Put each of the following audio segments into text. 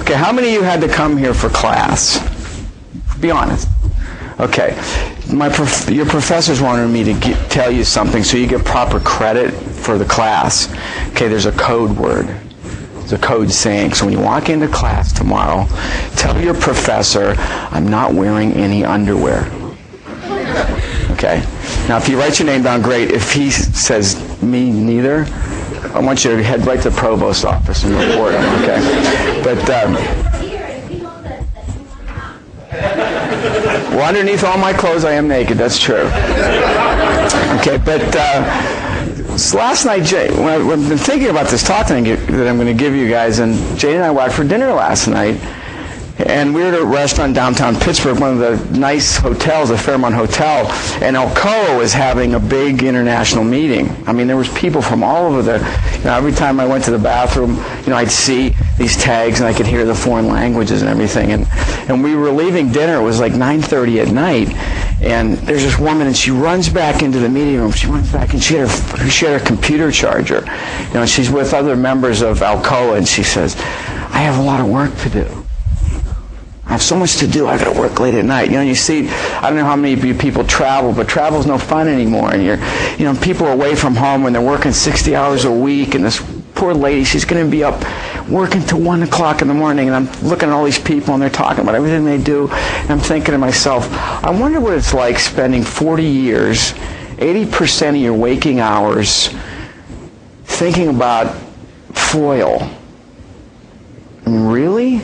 Okay, how many of you had to come here for class? Be honest. Okay, your professors wanted me to tell you something so you get proper credit for the class. Okay, there's a code word. There's a code saying. So when you walk into class tomorrow, tell your professor, I'm not wearing any underwear. Okay? Now, if you write your name down, great. If he says, me neither, I want you to head right to the provost's office and report him, okay? But, well, underneath all my clothes, I am naked. That's true. Okay, but so last night, Jay, when I've been thinking about this talk that I'm going to give you guys, and Jay and I went out for dinner last night, and we were at a restaurant downtown Pittsburgh, one of the nice hotels, the Fairmont Hotel, and Alcoa was having a big international meeting. I mean, there was people from all over every time I went to the bathroom, I'd see these tags and I could hear the foreign languages and everything. And we were leaving dinner. It was like 9:30 at night. And there's this woman, and she runs back into the meeting room. She runs back, and she had her computer charger. And she's with other members of Alcoa, and she says, I have a lot of work to do. I have so much to do. I got to work late at night. You see, I don't know how many of you people travel, but travel's no fun anymore. And people are away from home when they're working 60 hours a week. And this poor lady, she's going to be up working till 1 o'clock in the morning. And I'm looking at all these people, and they're talking about everything they do. And I'm thinking to myself, I wonder what it's like spending 40 years, 80% of your waking hours, thinking about foil. I mean, really?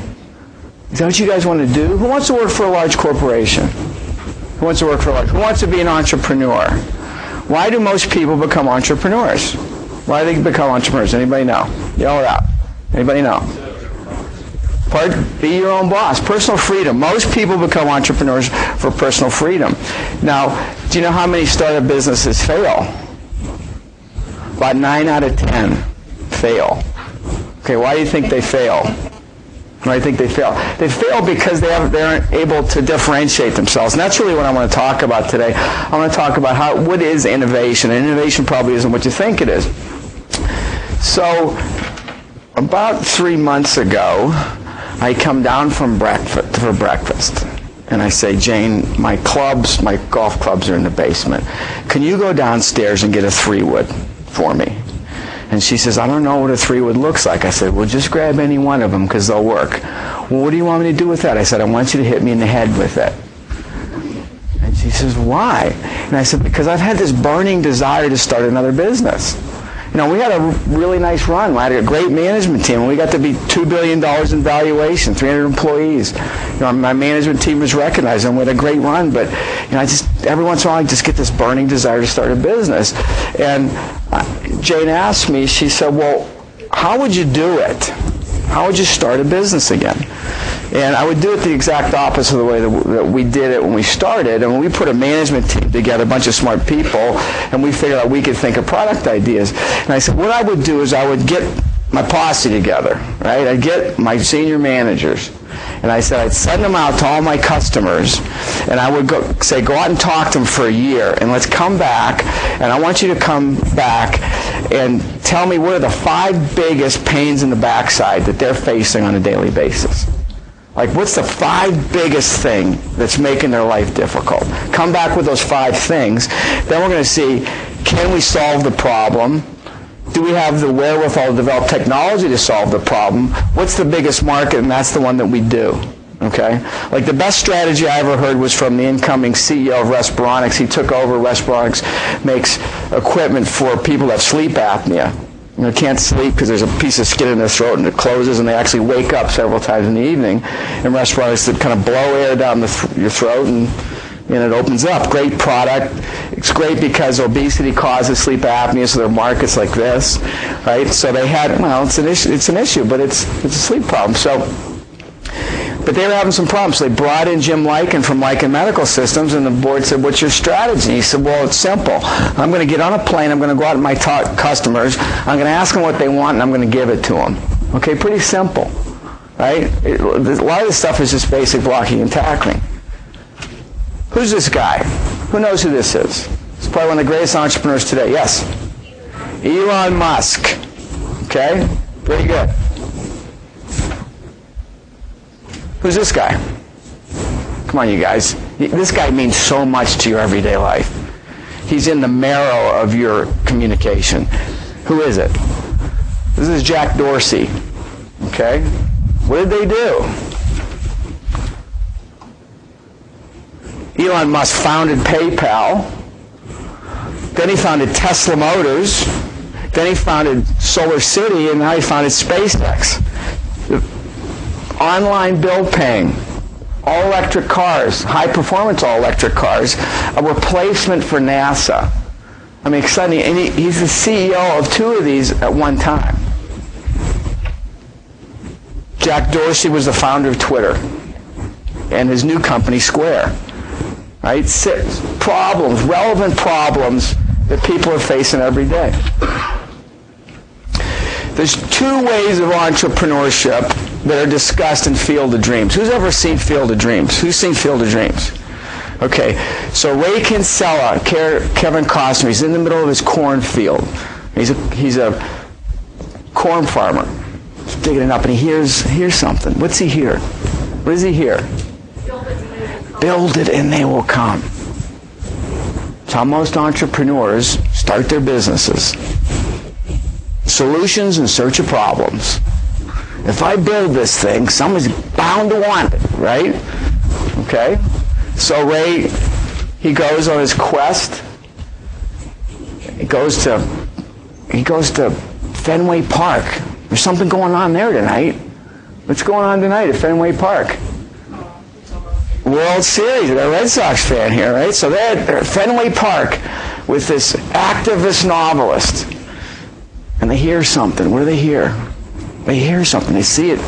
Is that what you guys want to do? Who wants to work for a large corporation? Who wants to work for a large? Who wants to be an entrepreneur? Why do most people become entrepreneurs? Why do they become entrepreneurs? Anybody know? Yell it out. Anybody know? Pardon? Be your own boss. Personal freedom. Most people become entrepreneurs for personal freedom. Now, do you know how many startup businesses fail? About 9 out of 10 fail. Okay, why do you think they fail? I think they fail. They fail because they aren't able to differentiate themselves. And that's really what I want to talk about today. I want to talk about what is innovation. And innovation probably isn't what you think it is. So, about 3 months ago, I come down for breakfast. And I say, Jane, my golf clubs are in the basement. Can you go downstairs and get a 3-wood for me? And she says, I don't know what a 3-wood looks like. I said, well, just grab any one of them because they'll work. Well, what do you want me to do with that? I said, I want you to hit me in the head with it. And she says, why? And I said, because I've had this burning desire to start another business. We had a really nice run. I had a great management team. We got to be $2 billion in valuation, 300 employees. My management team was recognized, and we had a great run. But every once in a while, I just get this burning desire to start a business. And Jane asked me, she said, well, how would you do it? How would you start a business again? And I would do it the exact opposite of the way that we did it when we started. And when we put a management team together, a bunch of smart people, and we figured out we could think of product ideas. And I said, what I would do is I would get my posse together, right? I'd get my senior managers. And I said I'd send them out to all my customers, and I would go out and talk to them for a year, and let's come back, and I want you to come back and tell me what are the 5 biggest pains in the backside that they're facing on a daily basis. Like, what's the 5 biggest thing that's making their life difficult? Come back with those 5 things. Then we're going to see, can we solve the problem? Do we have the wherewithal to develop technology to solve the problem? What's the biggest market? And that's the one that we do. Okay? Like, the best strategy I ever heard was from the incoming CEO of Respironics. He took over. Respironics makes equipment for people that have sleep apnea. Can't sleep because there's a piece of skin in their throat and it closes, and they actually wake up several times in the evening. And Respironics that kind of blow air down your throat and it opens up. Great product. It's great because obesity causes sleep apnea, so there are markets like this, right? So they had, it's an issue, but it's a sleep problem. But they were having some problems. So they brought in Jim Lycan from Lycan Medical Systems, and the board said, what's your strategy? He said, well, it's simple. I'm going to get on a plane. I'm going to go out to my customers. I'm going to ask them what they want, and I'm going to give it to them. Okay, pretty simple, right? A lot of this stuff is just basic blocking and tackling. Who's this guy? Who knows who this is? He's probably one of the greatest entrepreneurs today. Yes? Elon Musk. Okay? Pretty good. Who's this guy? Come on, you guys. This guy means so much to your everyday life. He's in the marrow of your communication. Who is it? This is Jack Dorsey. Okay? What did they do? Elon Musk founded PayPal. Then he founded Tesla Motors. Then he founded Solar City, and now he founded SpaceX. Online bill paying, all-electric cars, high-performance all-electric cars, a replacement for NASA. I mean, exciting. And he's the CEO of two of these at one time. Jack Dorsey was the founder of Twitter and his new company, Square. Right? Problems, relevant problems that people are facing every day. There's two ways of entrepreneurship that are discussed in Field of Dreams. Who's ever seen Field of Dreams? Who's seen Field of Dreams? Okay, so Ray Kinsella, Kevin Costner, he's in the middle of his cornfield. He's a corn farmer. He's digging it up, and he hears something. What's he hear? What does he hear? Build it and they will come. It's how most entrepreneurs start their businesses. Solutions in search of problems. If I build this thing, someone's bound to want it, right? Okay? So Ray, he goes on his quest. He goes to Fenway Park. There's something going on there tonight. What's going on tonight at Fenway Park? World Series. They're a Red Sox fan here, right? So they're at Fenway Park with this activist novelist. And they hear something. What do they hear? They hear something. They see it.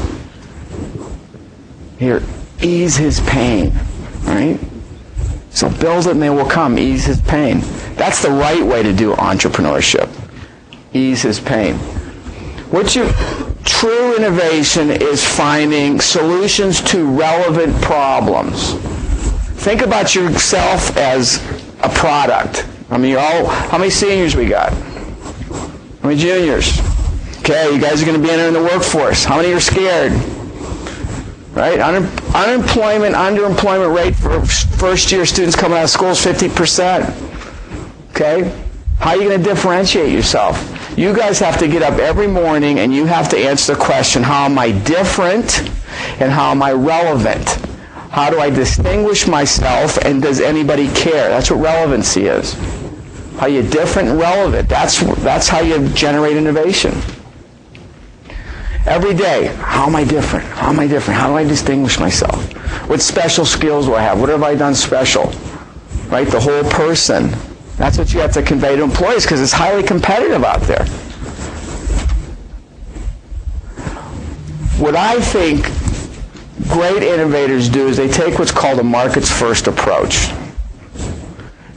Here, ease his pain. Right? So build it and they will come. Ease his pain. That's the right way to do entrepreneurship. Ease his pain. True innovation is finding solutions to relevant problems. Think about yourself as a product. I mean, how many seniors we got? How many juniors? Okay, you guys are going to be entering the workforce. How many are scared? Right? Underemployment rate for first-year students coming out of school is 50%. Okay? How are you going to differentiate yourself? You guys have to get up every morning and you have to answer the question, how am I different and how am I relevant? How do I distinguish myself and does anybody care? That's what relevancy is. How you different and relevant. That's how you generate innovation. Every day, how am I different? How am I different? How do I distinguish myself? What special skills do I have? What have I done special? Right? The whole person. That's what you have to convey to employees because it's highly competitive out there. What I think great innovators do is they take what's called a markets first approach.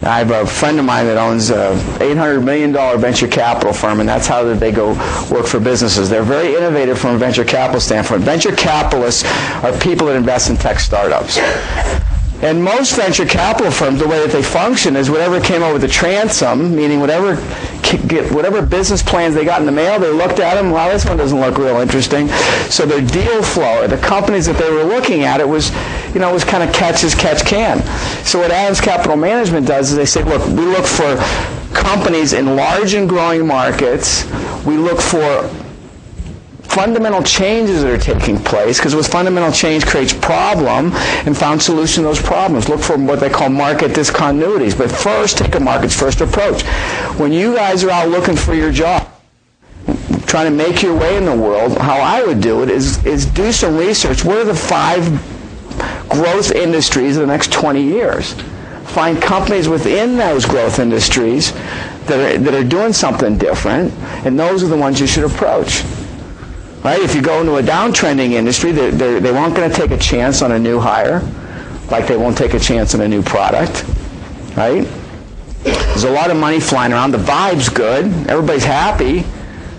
Now, I have a friend of mine that owns an $800 million venture capital firm, and that's how they go work for businesses. They're very innovative from a venture capital standpoint. Venture capitalists are people that invest in tech startups. And most venture capital firms, the way that they function is whatever came over the transom, meaning whatever business plans they got in the mail, they looked at them, wow, this one doesn't look real interesting. So their deal flow, or the companies that they were looking at, it was kind of catch as catch can. So what Adams Capital Management does is they say, look, we look for companies in large and growing markets. We look for fundamental changes that are taking place, because with fundamental change creates problem, and found solution to those problems. Look for what they call market discontinuities. But first, take a markets first approach. When you guys are out looking for your job, trying to make your way in the world, how I would do it is do some research. What are the 5 growth industries in the next 20 years? Find companies within those growth industries that are doing something different, and those are the ones you should approach. Right? If you go into a downtrending industry, they aren't going to take a chance on a new hire, like they won't take a chance on a new product. Right? There's a lot of money flying around. The vibe's good. Everybody's happy.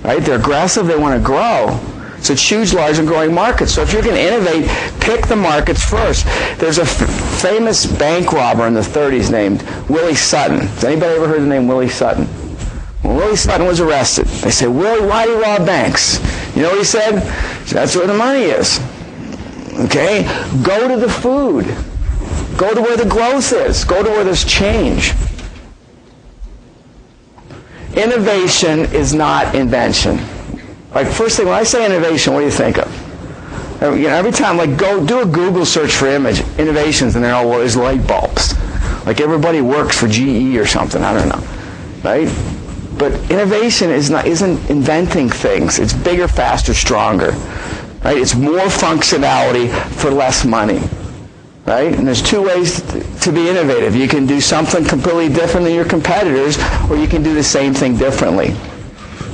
Right? They're aggressive. They want to grow. So it's huge, large, and growing markets. So if you're going to innovate, pick the markets first. There's a famous bank robber in the 30s named Willie Sutton. Has anybody ever heard the name Willie Sutton? When Willie Sutton was arrested, they said, Willie, why do you rob banks? You know what he said? That's where the money is. Okay? Go to the food. Go to where the growth is. Go to where there's change. Innovation is not invention. Like, first thing, when I say innovation, what do you think of? Every time, go do a Google search for innovations, and they're all, well, there's light bulbs. Like, everybody works for GE or something. I don't know. Right? But innovation isn't inventing things. It's bigger, faster, stronger. Right? It's more functionality for less money. Right? And there's two ways to be innovative. You can do something completely different than your competitors, or you can do the same thing differently.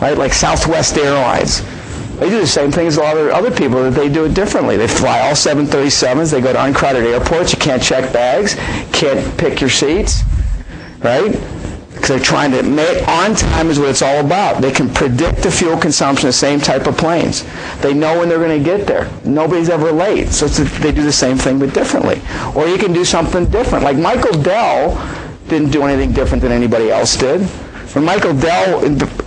Right? Like Southwest Airlines. They do the same thing as a lot of other people, that they do it differently. They fly all 737s. They go to uncrowded airports. You can't check bags. Can't pick your seats. Right? Because they're trying to make on time is what it's all about. They can predict the fuel consumption of the same type of planes. They know when they're going to get there. Nobody's ever late. So they do the same thing but differently. Or you can do something different. Like Michael Dell didn't do anything different than anybody else did. When Michael Dell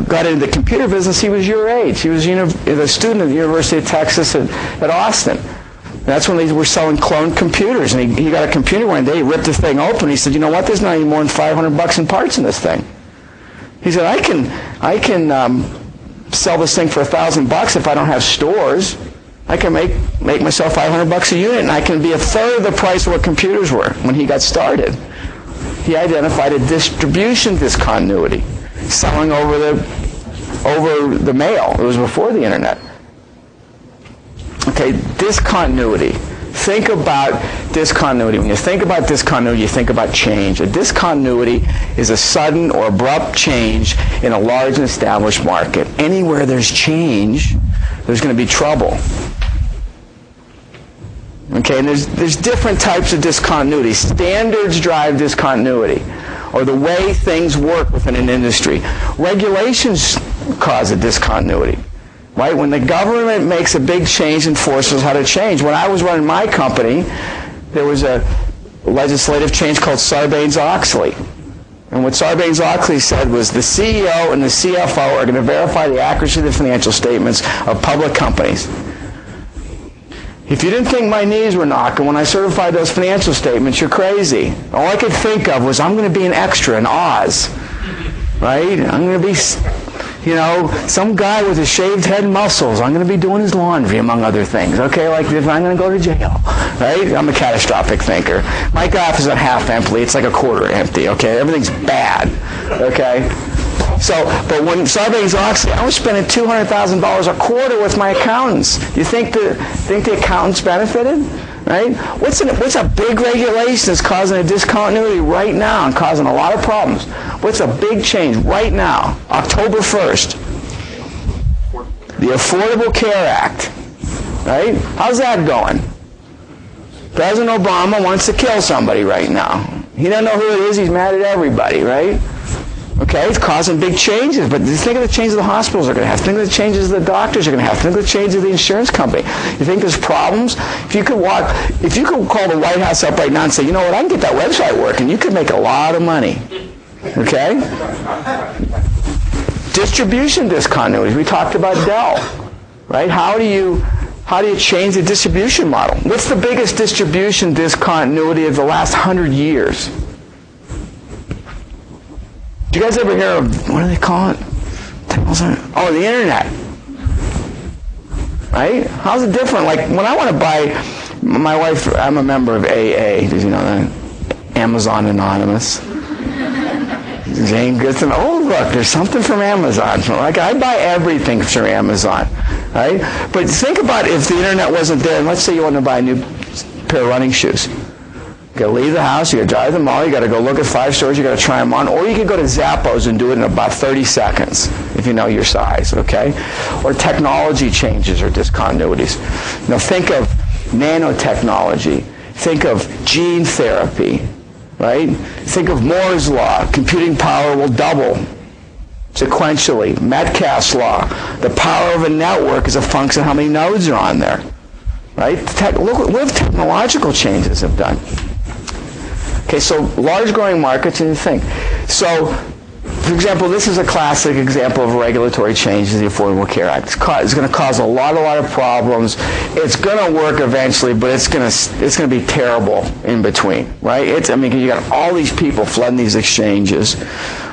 got into the computer business, he was your age. He was a student at the University of Texas at Austin. That's when they were selling cloned computers. And he got a computer one day, he ripped the thing open, he said, you know what, there's not even more than $500 in parts in this thing. He said, I can sell this thing for $1,000 if I don't have stores. I can make myself $500 a unit, and I can be a third of the price of what computers were when he got started. He identified a distribution discontinuity, selling over the mail. It was before the internet. Okay, discontinuity. Think about discontinuity. When you think about discontinuity, you think about change. A discontinuity is a sudden or abrupt change in a large and established market. Anywhere there's change, there's going to be trouble. Okay, and there's different types of discontinuity. Standards drive discontinuity, or the way things work within an industry. Regulations cause a discontinuity. Right? When the government makes a big change and forces how to change. When I was running my company, there was a legislative change called Sarbanes-Oxley. And what Sarbanes-Oxley said was the CEO and the CFO are going to verify the accuracy of the financial statements of public companies. If you didn't think my knees were knocking when I certified those financial statements, you're crazy. All I could think of was I'm going to be an extra in Oz. Right? I'm going to be, some guy with a shaved head and muscles. I'm going to be doing his laundry, among other things. Okay, like if I'm going to go to jail. Right? I'm a catastrophic thinker. My glass isn't half empty. It's like a quarter empty. Okay? Everything's bad. Okay? So, but when Sarbanes-Oxley, I was spending $200,000 a quarter with my accountants. You think the accountants benefited? Right? What's a big regulation that's causing a discontinuity right now and causing a lot of problems? What's a big change right now? October 1st. The Affordable Care Act. Right? How's that going? President Obama wants to kill somebody right now. He doesn't know who it is. He's mad at everybody, right? Okay, it's causing big changes, but think of the changes the hospitals are going to have. Think of the changes the doctors are going to have. Think of the changes of the insurance company. You think there's problems? If you could call the White House up right now and say, you know what, I can get that website working, you could make a lot of money. Okay? Distribution discontinuity. We talked about Dell. Right? How do you change the distribution model? What's the biggest distribution discontinuity of the last 100 years? Do you guys ever hear of, what do they call it? Oh, the internet. Right? How's it different? Like, when I want to buy, my wife, I'm a member of AA. Did you know that? Amazon Anonymous. Jane Goodson. Oh, look, there's something from Amazon. Like, I buy everything from Amazon. Right? But think about if the internet wasn't there, and let's say you want to buy a new pair of running shoes. You got to leave the house, you got to drive to the mall, you got to go look at 5 stores, you got to try them on, or you can go to Zappos and do it in about 30 seconds if you know your size, okay? Or technology changes or discontinuities. Think of nanotechnology. Think of gene therapy, right? Think of Moore's law. Computing power will double sequentially. Metcalfe's law. The power of a network is a function of how many nodes are on there, right? Look what technological changes have done. Okay, so large growing markets, and you think. So For example, this is a classic example of a regulatory change in the Affordable Care Act. It's going to cause a lot of problems. It's going to work eventually, but it's going to be terrible in between, right? You got all these people flooding these exchanges,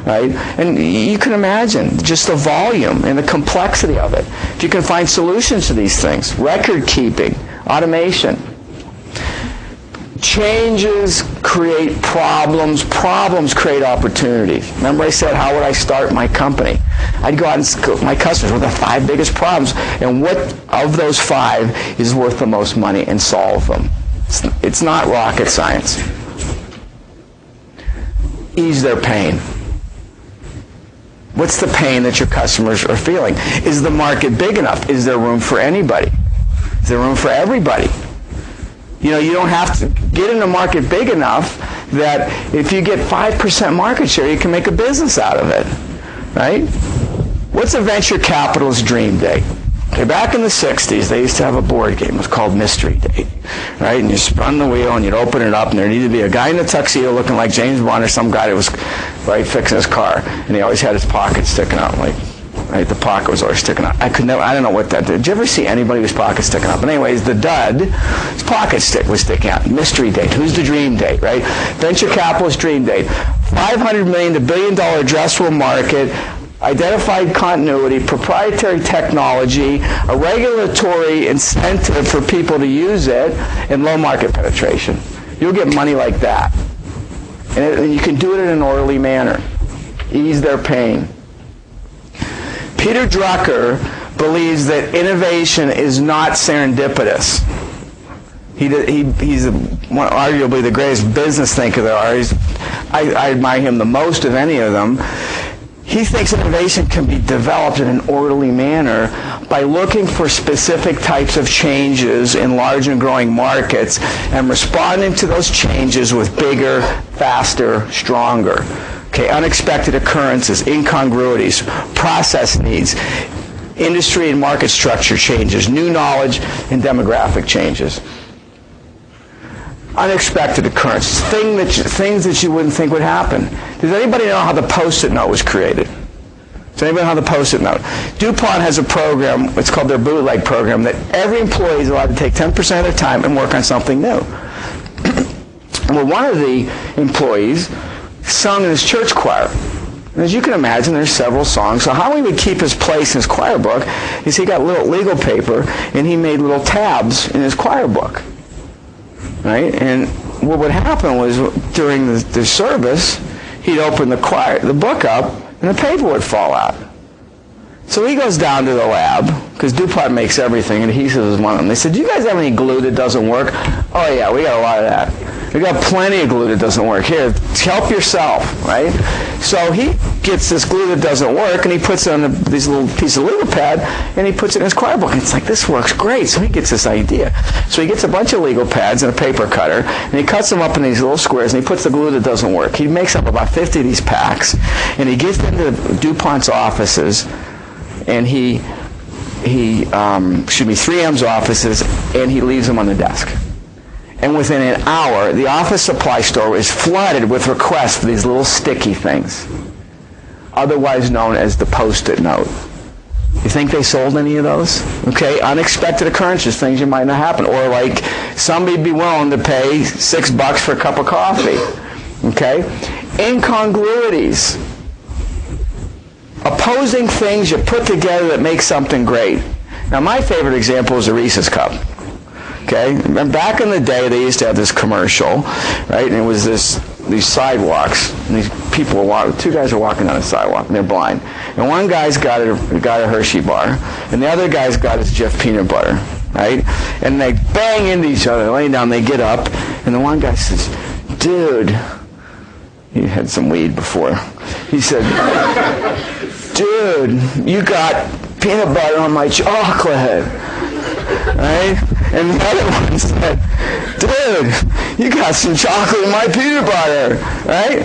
right? And you can imagine just the volume and the complexity of it. If you can find solutions to these things, record keeping, automation. Changes create problems. Problems create opportunities. Remember I said, how would I start my company? I'd go out and go, my customers, what are the 5 biggest problems? And what of those 5 is worth the most money, and solve them. It's not rocket science. Ease their pain. What's the pain that your customers are feeling? Is the market big enough? Is there room for anybody? Is there room for everybody? You don't have to get in a market big enough that if you get 5% market share, you can make a business out of it, right? What's a venture capitalist's dream date? Okay, back in the 60s, they used to have a board game. It was called Mystery Date, right? And you spun the wheel, and you'd open it up, and there needed to be a guy in a tuxedo looking like James Bond, or some guy that was fixing his car, and he always had his pocket sticking out, right? The pocket was always sticking out. I don't know what that did. Did you ever see anybody whose pocket sticking out? But anyways, the dud, his pocket was sticking out. Mystery date. Who's the dream date, right? Venture capitalist dream date. $500 million to $1 billion addressable market, identified continuity, proprietary technology, a regulatory incentive for people to use it, and low market penetration. You'll get money like that. And you can do it in an orderly manner. Ease their pain. Peter Drucker believes that innovation is not serendipitous. He's arguably the greatest business thinker there are. I admire him the most of any of them. He thinks innovation can be developed in an orderly manner by looking for specific types of changes in large and growing markets and responding to those changes with bigger, faster, stronger. Okay, unexpected occurrences, incongruities, process needs, industry and market structure changes, new knowledge and demographic changes. Unexpected occurrences, things that you wouldn't think would happen. Does anybody know how the Post-it note was created? Does anybody know how the Post-it note? DuPont has a program, it's called their bootleg program, that every employee is allowed to take 10% of their time and work on something new. Well, one of the employees sung in his church choir. And as you can imagine, there's several songs. So how he would keep his place in his choir book is he got little legal paper, and he made little tabs in his choir book. Right? And what would happen was during the service, he'd open the book up, and the paper would fall out. So he goes down to the lab, because DuPont makes everything, and adhesives is one of them. They said, do you guys have any glue that doesn't work? Oh yeah, we got a lot of that. We got plenty of glue that doesn't work. Here, help yourself, right? So he gets this glue that doesn't work, and he puts it on this little piece of legal pad, and he puts it in his choir book. And it's like, this works great. So he gets this idea. So he gets a bunch of legal pads and a paper cutter, and he cuts them up in these little squares, and he puts the glue that doesn't work. He makes up about 50 of these packs, and he gets into DuPont's offices, and 3M's offices, and he leaves them on the desk. And within an hour, the office supply store is flooded with requests for these little sticky things, otherwise known as the Post-it note. You think they sold any of those? Okay, unexpected occurrences, things you might not happen. Or like, somebody be willing to pay $6 for a cup of coffee. Okay? Incongruities. Opposing things you put together that make something great. Now, my favorite example is the Reese's Cup. Okay? And back in the day, they used to have this commercial, right? And it was these sidewalks, and these people were walking. 2 guys are walking down a sidewalk, and they're blind. And one guy's got a Hershey bar, and the other guy's got his Jif peanut butter, right? And they bang into each other, laying down. They get up, and the one guy says, "Dude," he had some weed before. He said, "Dude, you got peanut butter on my chocolate," right? And the other one said, "Dude, you got some chocolate in my peanut butter," right?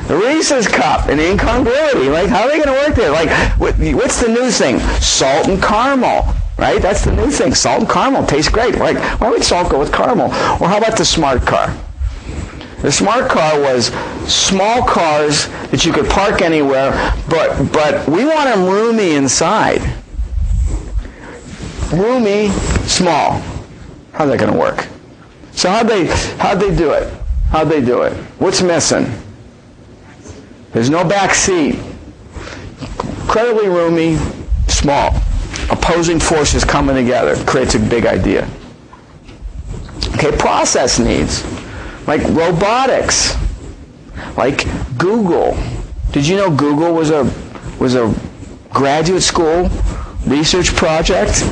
The Reese's Cup, an incongruity. Like, how are they going to work there? Like, what's the new thing? Salt and caramel, right? That's the new thing. Salt and caramel tastes great. Like, why would salt go with caramel? Or how about the smart car? The smart car was small cars that you could park anywhere, but we want them roomy inside. Roomy, small. How's that going to work? So how'd they do it? How'd they do it? What's missing? There's no back seat. Incredibly roomy, small. Opposing forces coming together creates a big idea. Okay, process needs. Like robotics. Like Google. Did you know Google was a graduate school research project?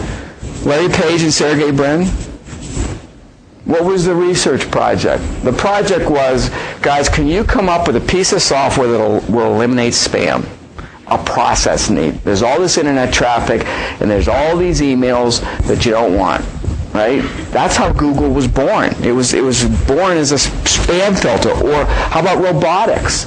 Larry Page and Sergey Brin? What was the research project? The project was, guys, can you come up with a piece of software that will eliminate spam? A process need. There's all this internet traffic, and there's all these emails that you don't want, right? That's how Google was born. It was born as a spam filter. Or how about robotics?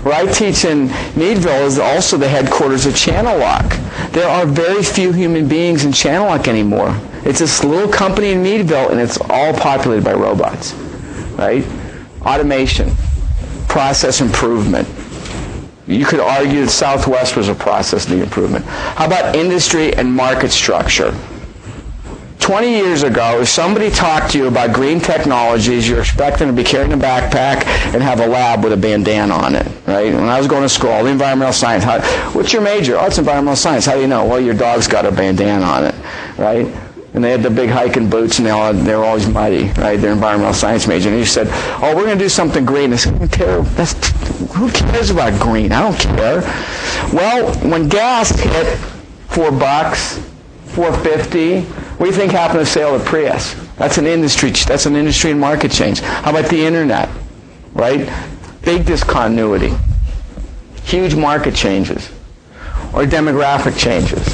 Where I teach in Meadville is also the headquarters of Channel Lock. There are very few human beings in Channel Lock anymore. It's this little company in Meadville, and it's all populated by robots, right? Automation, process improvement. You could argue that Southwest was a process need improvement. How about industry and market structure? 20 years ago, if somebody talked to you about green technologies, you're expecting to be carrying a backpack and have a lab with a bandana on it, right? When I was going to school, all the environmental science, what's your major? Oh, it's environmental science. How do you know? Well, your dog's got a bandana on it, right? And they had the big hiking boots, and they were always muddy, right? They're environmental science major. And you said, oh, we're going to do something green. I said, who cares about green? I don't care. Well, when gas hit $4, $4.50, what do you think happened to the sale of Prius? That's an industry and market change. How about the internet, right? Big discontinuity. Huge market changes. Or demographic changes.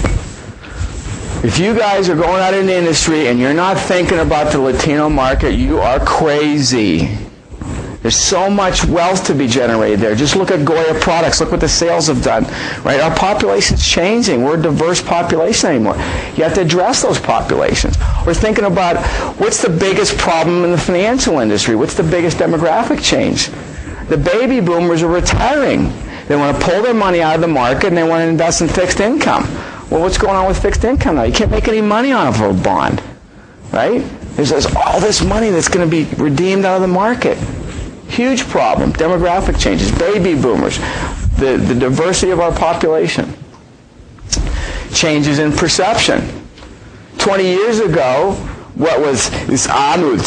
If you guys are going out in the industry and you're not thinking about the Latino market, you are crazy. There's so much wealth to be generated there. Just look at Goya products. Look what the sales have done. Right? Our population's changing. We're a diverse population anymore. You have to address those populations. We're thinking about what's the biggest problem in the financial industry? What's the biggest demographic change? The baby boomers are retiring. They want to pull their money out of the market and they want to invest in fixed income. Well, what's going on with fixed income now? You can't make any money off of a bond, right? There's all this money that's going to be redeemed out of the market. Huge problem. Demographic changes. Baby boomers. The diversity of our population. Changes in perception. 20 years ago, what was this Arnold?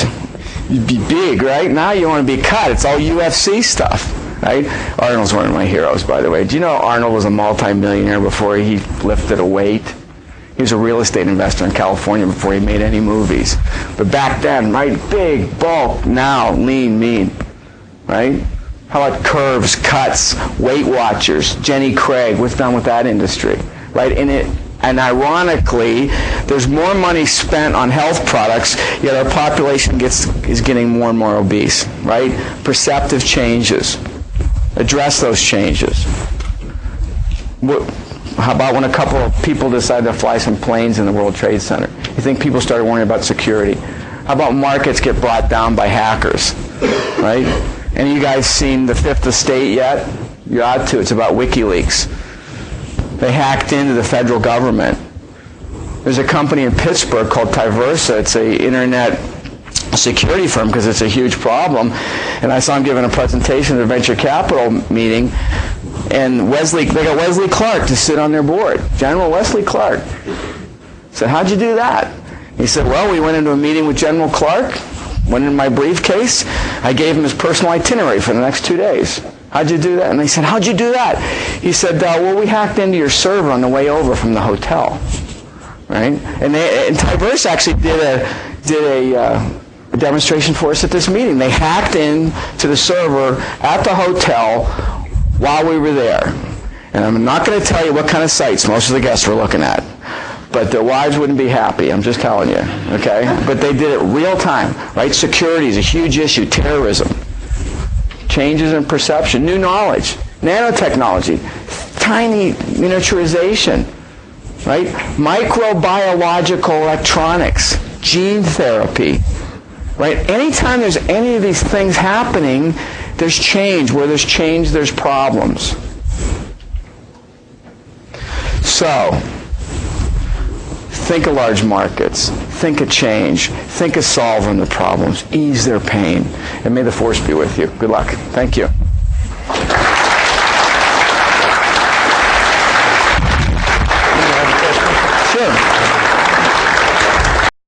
You'd be big, right? Now you want to be cut. It's all UFC stuff. Right? Arnold's one of my heroes, by the way. Do you know Arnold was a multi-millionaire before he lifted a weight? He was a real estate investor in California before he made any movies. But back then, right, big, bulk, now, lean, mean. Right? How about curves, cuts, Weight Watchers, Jenny Craig? What's done with that industry? Right? And ironically, there's more money spent on health products, yet our population is getting more and more obese. Right? Perceptive changes. Address those changes. How about when a couple of people decided to fly some planes in the World Trade Center? You think people started worrying about security? How about markets get brought down by hackers? Right? Any of you guys seen The Fifth Estate yet? You ought to. It's about WikiLeaks. They hacked into the federal government. There's a company in Pittsburgh called Tyversa. It's an internet security firm because it's a huge problem. And I saw him giving a presentation at a venture capital meeting, and they got Wesley Clark to sit on their board. General Wesley Clark. I said, how'd you do that? He said, well, we went into a meeting with General Clark, went in my briefcase, I gave him his personal itinerary for the next 2 days. How'd you do that? And they said, how'd you do that? He said, well, we hacked into your server on the way over from the hotel. Right? And Tyverse actually did a demonstration for us at this meeting. They hacked into the server at the hotel while we were there. And I'm not going to tell you what kind of sites most of the guests were looking at. But their wives wouldn't be happy, I'm just telling you. Okay? But they did it real time. Right? Security is a huge issue. Terrorism. Changes in perception. New knowledge. Nanotechnology. Tiny miniaturization. Right? Microbiological electronics. Gene therapy. Right? Anytime there's any of these things happening, there's change. Where there's change, there's problems. So, think of large markets. Think of change. Think of solving the problems. Ease their pain. And may the force be with you. Good luck. Thank you.